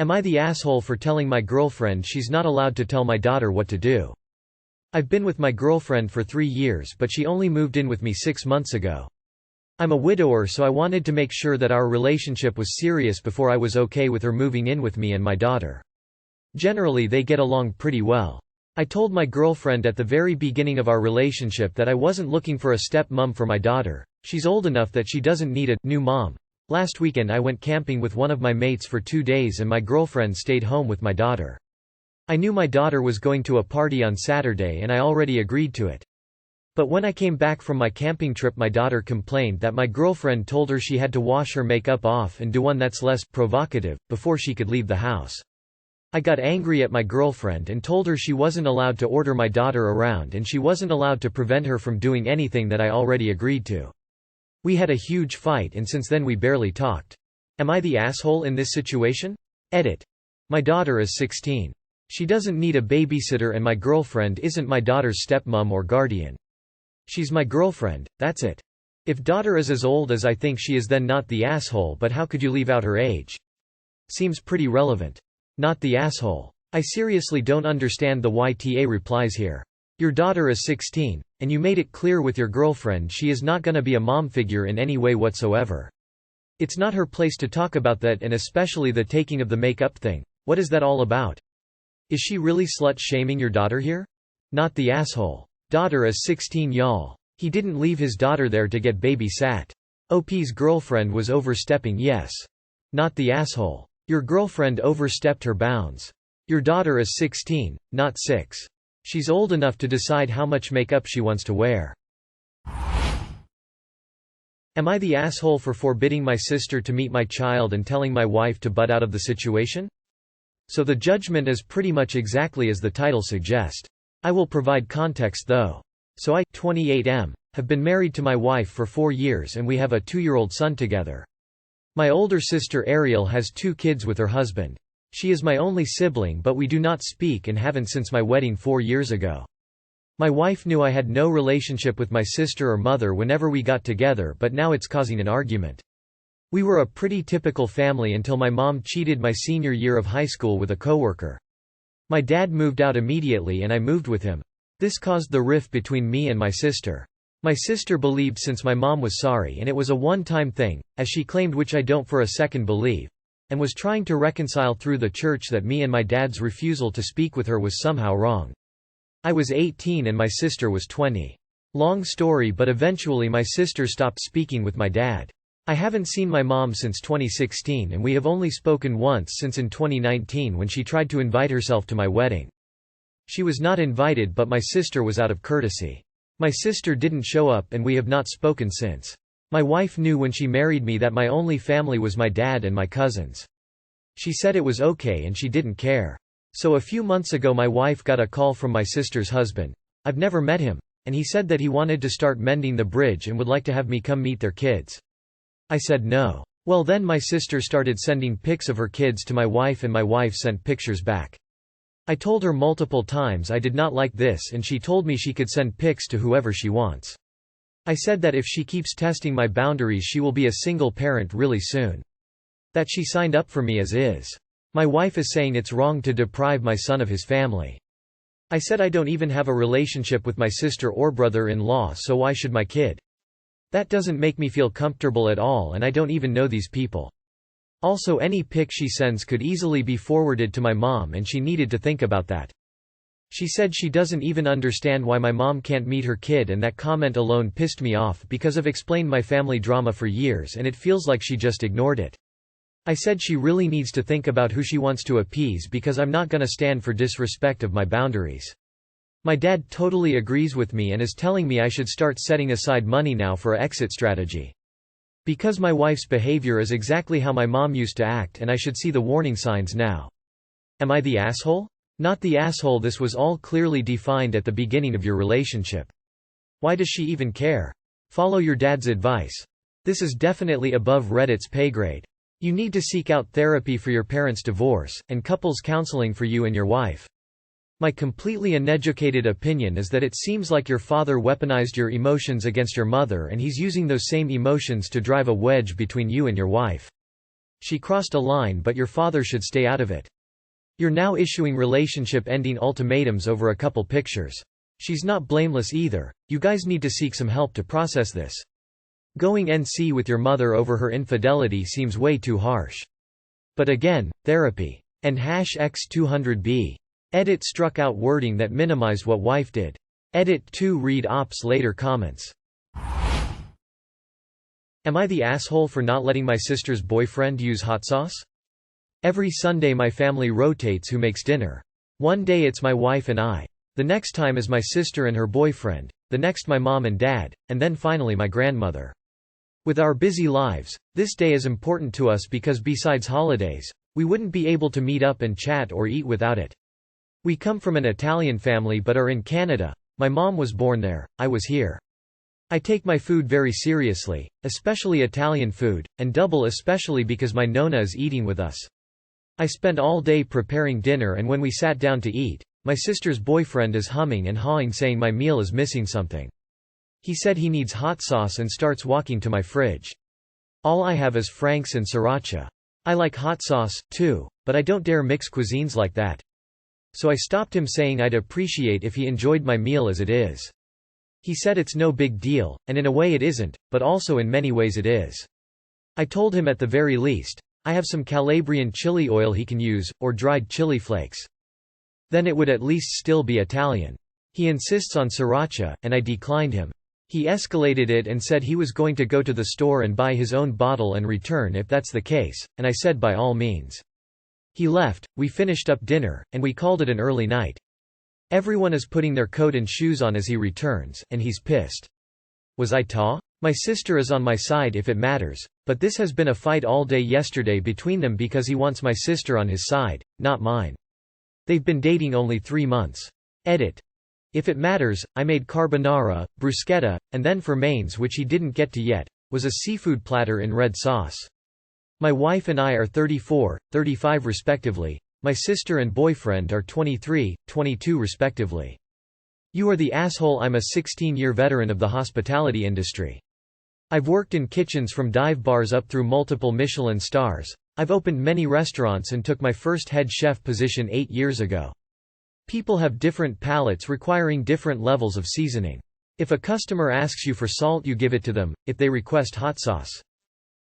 Am I the asshole for telling my girlfriend she's not allowed to tell my daughter what to do? I've been with my girlfriend for 3 years, but she only moved in with me 6 months ago. I'm a widower, so I wanted to make sure that our relationship was serious before I was okay with her moving in with me and my daughter. Generally they get along pretty well. I told my girlfriend at the very beginning of our relationship that I wasn't looking for a step-mom for my daughter. She's old enough that she doesn't need a new mom. Last weekend I went camping with one of my mates for 2 days and my girlfriend stayed home with my daughter. I knew my daughter was going to a party on Saturday and I already agreed to it. But when I came back from my camping trip, my daughter complained that my girlfriend told her she had to wash her makeup off and do one that's less provocative before she could leave the house. I got angry at my girlfriend and told her she wasn't allowed to order my daughter around and she wasn't allowed to prevent her from doing anything that I already agreed to. We had a huge fight and since then we barely talked. Am I the asshole in this situation? Edit. My daughter is 16. She doesn't need a babysitter and my girlfriend isn't my daughter's stepmom or guardian. She's my girlfriend, that's it. If daughter is as old as I think she is, then not the asshole, but how could you leave out her age? Seems pretty relevant. Not the asshole. I seriously don't understand the YTA replies here. Your daughter is 16, and you made it clear with your girlfriend she is not gonna be a mom figure in any way whatsoever. It's not her place to talk about that, and especially the taking of the makeup thing. What is that all about? Is she really slut-shaming your daughter here? Not the asshole. Daughter is 16, y'all. He didn't leave his daughter there to get babysat. OP's girlfriend was overstepping, yes. Not the asshole. Your girlfriend overstepped her bounds. Your daughter is 16, not 6. She's old enough to decide how much makeup she wants to wear. Am I the asshole for forbidding my sister to meet my child and telling my wife to butt out of the situation? So the judgment is pretty much exactly as the title suggests. I will provide context though. So I, 28M, have been married to my wife for 4 years and we have a 2-year-old son together. My older sister Ariel has 2 kids with her husband. She is my only sibling, but we do not speak and haven't since my wedding 4 years ago. My wife knew I had no relationship with my sister or mother whenever we got together, but now it's causing an argument. We were a pretty typical family until my mom cheated my senior year of high school with a coworker. My dad moved out immediately and I moved with him. This caused the rift between me and my sister. My sister believed since my mom was sorry and it was a one-time thing, as she claimed, which I don't for a second believe, and was trying to reconcile through the church that me and my dad's refusal to speak with her was somehow wrong. I was 18 and my sister was 20. Long story, but eventually my sister stopped speaking with my dad. I haven't seen my mom since 2016 and we have only spoken once since in 2019 when she tried to invite herself to my wedding. She was not invited, but my sister was out of courtesy. My sister didn't show up and we have not spoken since. My wife knew when she married me that my only family was my dad and my cousins. She said it was okay and she didn't care. So a few months ago my wife got a call from my sister's husband. I've never met him, and he said that he wanted to start mending the bridge and would like to have me come meet their kids. I said no. Well, then my sister started sending pics of her kids to my wife and my wife sent pictures back. I told her multiple times I did not like this and she told me she could send pics to whoever she wants. I said that if she keeps testing my boundaries she will be a single parent really soon. That she signed up for me as is. My wife is saying it's wrong to deprive my son of his family. I said I don't even have a relationship with my sister or brother-in-law, so why should my kid? That doesn't make me feel comfortable at all and I don't even know these people. Also, any pic she sends could easily be forwarded to my mom and she needed to think about that. She said she doesn't even understand why my mom can't meet her kid, and that comment alone pissed me off because I've explained my family drama for years and it feels like she just ignored it. I said she really needs to think about who she wants to appease because I'm not gonna stand for disrespect of my boundaries. My dad totally agrees with me and is telling me I should start setting aside money now for an exit strategy. Because my wife's behavior is exactly how my mom used to act and I should see the warning signs now. Am I the asshole? Not the asshole. This was all clearly defined at the beginning of your relationship. Why does she even care? Follow your dad's advice. This is definitely above Reddit's pay grade. You need to seek out therapy for your parents' divorce, and couples counseling for you and your wife. My completely uneducated opinion is that it seems like your father weaponized your emotions against your mother and he's using those same emotions to drive a wedge between you and your wife. She crossed a line, but your father should stay out of it. You're now issuing relationship-ending ultimatums over a couple pictures. She's not blameless either. You guys need to seek some help to process this. Going NC with your mother over her infidelity seems way too harsh. But again, therapy. And #X200B. Edit struck out wording that minimized what wife did. Edit 2 read ops later comments. Am I the asshole for not letting my sister's boyfriend use hot sauce? Every Sunday my family rotates who makes dinner. One day it's my wife and I. The next time is my sister and her boyfriend. The next my mom and dad, and then finally my grandmother. With our busy lives, this day is important to us because besides holidays, we wouldn't be able to meet up and chat or eat without it. We come from an Italian family but are in Canada. My mom was born there, I was here. I take my food very seriously, especially Italian food, and double especially because my nonna is eating with us. I spent all day preparing dinner, and when we sat down to eat, my sister's boyfriend is humming and hawing saying my meal is missing something. He said he needs hot sauce and starts walking to my fridge. All I have is Frank's and sriracha. I like hot sauce, too, but I don't dare mix cuisines like that. So I stopped him, saying I'd appreciate if he enjoyed my meal as it is. He said it's no big deal, and in a way it isn't, but also in many ways it is. I told him at the very least, I have some Calabrian chili oil he can use, or dried chili flakes. Then it would at least still be Italian. He insists on sriracha, and I declined him. He escalated it and said he was going to go to the store and buy his own bottle and return if that's the case, and I said by all means. He left, we finished up dinner, and we called it an early night. Everyone is putting their coat and shoes on as he returns, and he's pissed. Was I ta? My sister is on my side if it matters, but this has been a fight all day yesterday between them because he wants my sister on his side, not mine. They've been dating only 3 months. Edit. If it matters, I made carbonara, bruschetta, and then for mains, which he didn't get to yet, was a seafood platter in red sauce. My wife and I are 34, 35 respectively. My sister and boyfriend are 23, 22 respectively. You are the asshole. I'm a 16-year veteran of the hospitality industry. I've worked in kitchens from dive bars up through multiple Michelin stars. I've opened many restaurants and took my first head chef position 8 years ago. People have different palates requiring different levels of seasoning. If a customer asks you for salt, you give it to them, if they request hot sauce.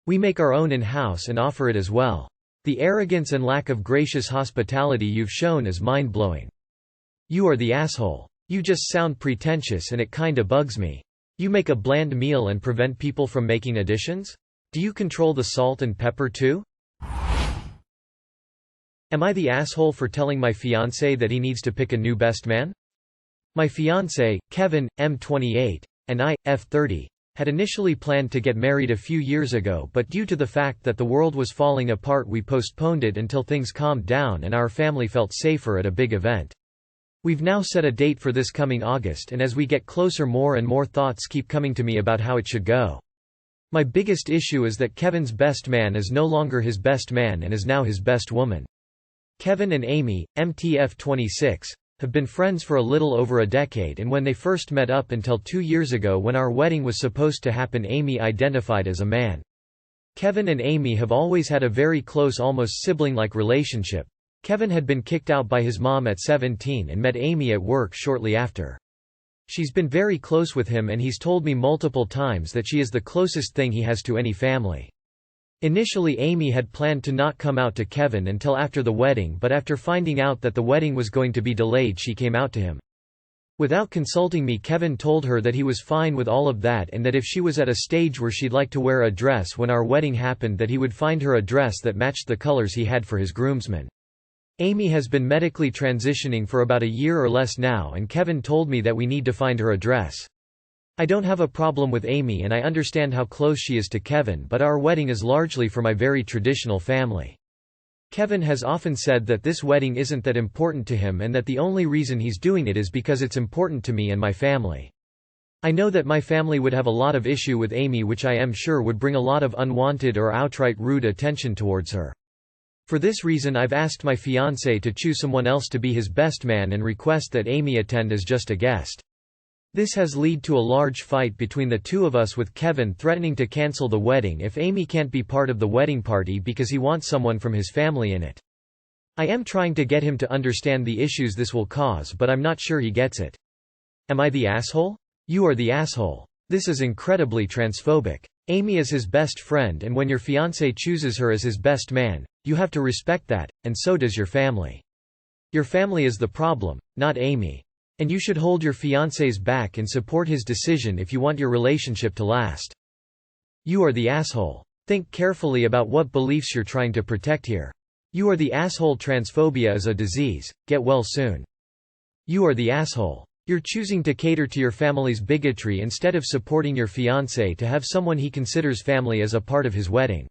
We make our own in-house and offer it as well. The arrogance and lack of gracious hospitality you've shown is mind-blowing. You are the asshole. You just sound pretentious and it kinda bugs me. You make a bland meal and prevent people from making additions? Do you control the salt and pepper too? Am I the asshole for telling my fiancé that he needs to pick a new best man? My fiancé, Kevin, M28, and I, F30, had initially planned to get married a few years ago, but due to the fact that the world was falling apart, we postponed it until things calmed down and our family felt safer at a big event. We've now set a date for this coming August, and as we get closer, more and more thoughts keep coming to me about how it should go. My biggest issue is that Kevin's best man is no longer his best man and is now his best woman. Kevin and Amy, MTF26, have been friends for a little over a decade, and when they first met up until 2 years ago when our wedding was supposed to happen, Amy identified as a man. Kevin and Amy have always had a very close, almost sibling-like relationship. Kevin had been kicked out by his mom at 17 and met Amy at work shortly after. She's been very close with him, and he's told me multiple times that she is the closest thing he has to any family. Initially, Amy had planned to not come out to Kevin until after the wedding, but after finding out that the wedding was going to be delayed, she came out to him. Without consulting me, Kevin told her that he was fine with all of that, and that if she was at a stage where she'd like to wear a dress when our wedding happened, that he would find her a dress that matched the colors he had for his groomsmen. Amy has been medically transitioning for about a year or less now, and Kevin told me that we need to find her a dress. I don't have a problem with Amy and I understand how close she is to Kevin, but our wedding is largely for my very traditional family. Kevin has often said that this wedding isn't that important to him and that the only reason he's doing it is because it's important to me and my family. I know that my family would have a lot of issue with Amy, which I am sure would bring a lot of unwanted or outright rude attention towards her. For this reason, I've asked my fiancé to choose someone else to be his best man and request that Amy attend as just a guest. This has led to a large fight between the two of us, with Kevin threatening to cancel the wedding if Amy can't be part of the wedding party because he wants someone from his family in it. I am trying to get him to understand the issues this will cause, but I'm not sure he gets it. Am I the asshole? You are the asshole. This is incredibly transphobic. Amy is his best friend, and when your fiancé chooses her as his best man, you have to respect that, and so does your family. Your family is the problem, not Amy. And you should hold your fiancé's back and support his decision if you want your relationship to last. You are the asshole. Think carefully about what beliefs you're trying to protect here. You are the asshole. Transphobia is a disease. Get well soon. You are the asshole. You're choosing to cater to your family's bigotry instead of supporting your fiancé to have someone he considers family as a part of his wedding.